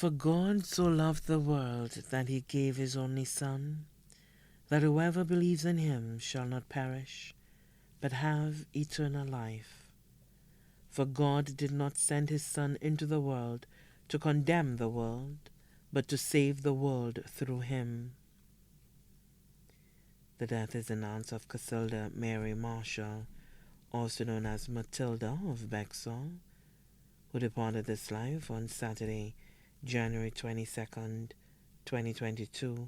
For God so loved the world that he gave his only Son, that whoever believes in him shall not perish, but have eternal life. For God did not send his Son into the world to condemn the world, but to save the world through him. The death is announced of Casilda Mary Marshall, also known as Matilda of Bexar, who departed this life on Saturday, January 22nd, 2022,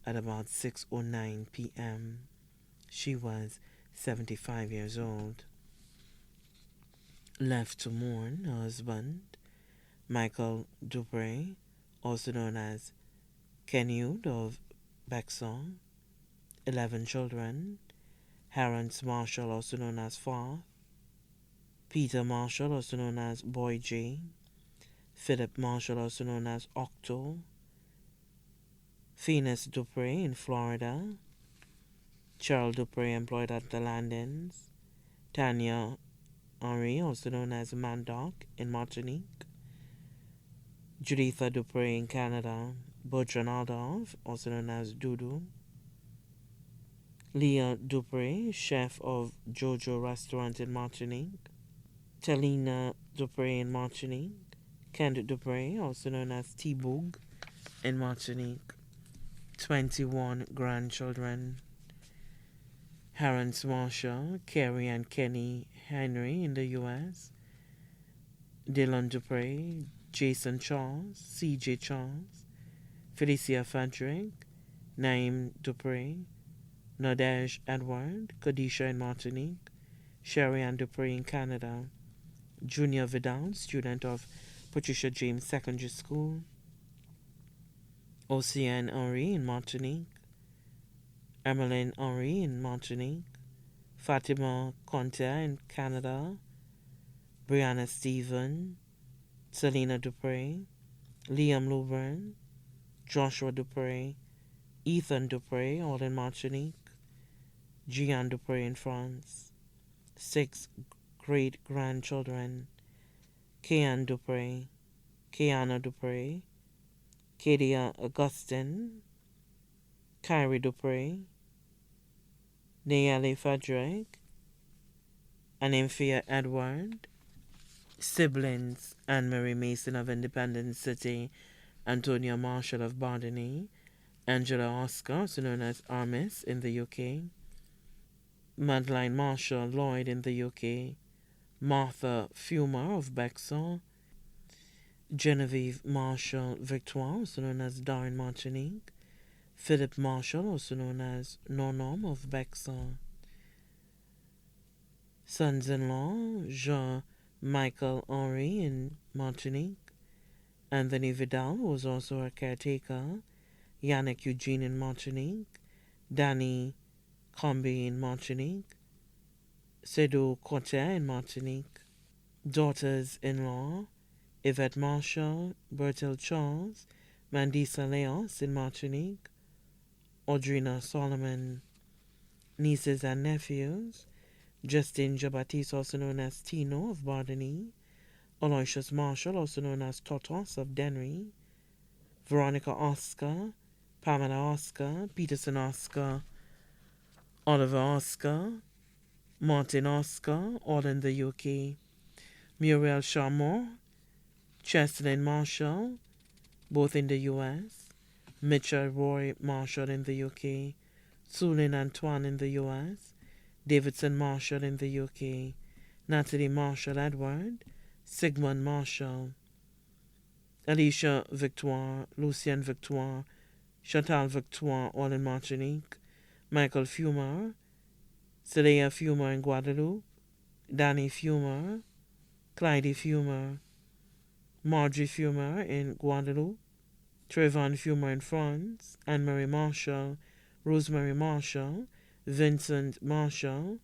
at about 6:09 p.m. She was 75 years old. Left to mourn her husband, Michael Dupre, also known as Kenwood of Bexar, 11 children, Harrence Marshall, also known as Farth, Peter Marshall, also known as Boy J, Philip Marshall, also known as Octo, Phineas Dupre in Florida, Charles Dupre employed at the Landings, Tanya Henry, also known as Mandoc in Martinique, Juditha Dupre in Canada, Bertrand Adolphe, also known as Dudu, Leah Dupre, chef of Jojo Restaurant in Martinique, Talina Dupre in Martinique, Kent Dupre, also known as T-Boog in Martinique, 21 grandchildren, Harrence Marshall, Kerry and Kenny Henry in the U.S., Dylan Dupre, Jason Charles, C.J. Charles, Felicia Fadrick, Naim Dupre, Nadej Edward, Kadisha in Martinique, Sherry Ann Dupre in Canada, Junior Vidal, student of Patricia James Secondary School, Oceane Henry in Martinique, Emmeline Henry in Martinique, Fatima Conte in Canada, Brianna Stephen, Selena Dupre, Liam Luburn, Joshua Dupre, Ethan Dupre, all in Martinique, Gian Dupre in France, 6 great-grandchildren, Kean Dupre, Keana Dupre, Kadia Augustine, Kyrie Dupre, Nayeli Fadrick, and Amphia Edward, siblings Anne-Marie Mason of Independence City, Antonia Marshall of Bardini, Angela Oscar, also known as Armis in the UK, Madeline Marshall Lloyd in the UK, Martha Fumer of Bexar, Genevieve Marshall Victoire, also known as Dar in Martinique, Philip Marshall, also known as Nonom of Bexar. Sons-in-law, Jean-Michel Henry in Martinique, Anthony Vidal, who was also a caretaker, Yannick Eugene in Martinique, Danny Combi in Martinique, Sedou Corte in Martinique, daughters-in-law, Yvette Marshall, Bertil Charles, Mandisa Leos in Martinique, Audrina Solomon, nieces and nephews, Justin Jabatis, also known as Tino of Bardini, Aloysius Marshall, also known as Totos of Denry, Veronica Oscar, Pamela Oscar, Peterson Oscar, Oliver Oscar, Martin Oscar, all in the UK, Muriel Charmont, Cheslin Marshall, both in the US, Mitchell Roy Marshall in the UK, Sulin Antoine in the US, Davidson Marshall in the UK, Natalie Marshall Edward, Sigmund Marshall, Alicia Victoire, Lucien Victoire, Chantal Victoire, all in Martinique, Michael Fumer, Celia Fumer in Guadeloupe, Danny Fumer, Clyde Fumer, Marjorie Fumer in Guadeloupe, Trayvon Fumer in France, Anne-Marie Marshall, Rosemary Marshall, Vincent Marshall,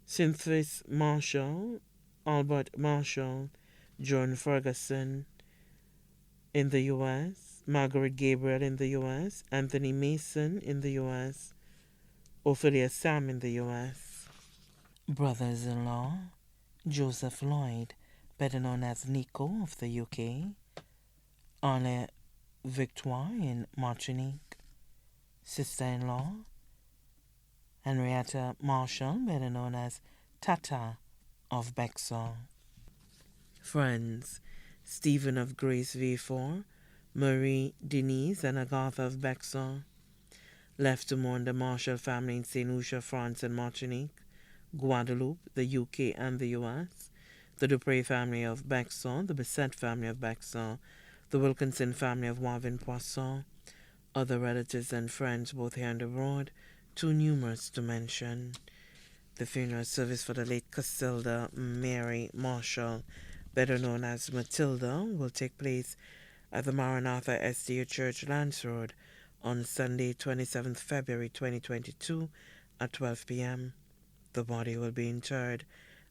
Cynthia Marshall, Albert Marshall, Joan Ferguson in the U.S., Margaret Gabriel in the U.S., Anthony Mason in the U.S., Ophelia Sam in the U.S. Brothers-in-law, Joseph Lloyd, better known as Nico of the UK, Arlette Victoire in Martinique, sister-in-law, Henrietta Marshall, better known as Tata of Bexar. Friends, Stephen of Grace V4, Marie Denise and Agatha of Bexar. Left to mourn the Marshall family in St. Lucia, France and Martinique, Guadeloupe, the UK and the US, the Dupré family of Bexar, the Bissett family of Bexar, the Wilkinson family of Wavin-Poisson, other relatives and friends both here and abroad, too numerous to mention. The funeral service for the late Casilda Mary Marshall, better known as Matilda, will take place at the Maranatha SDA Church, Lance Road, on Sunday, 27th February 2022 at 12 p.m. The body will be interred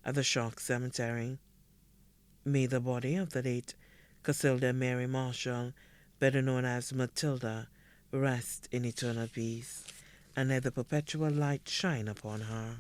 at the Shock Cemetery. May the body of the late Casilda Mary Marshall, better known as Matilda, rest in eternal peace, and let the perpetual light shine upon her.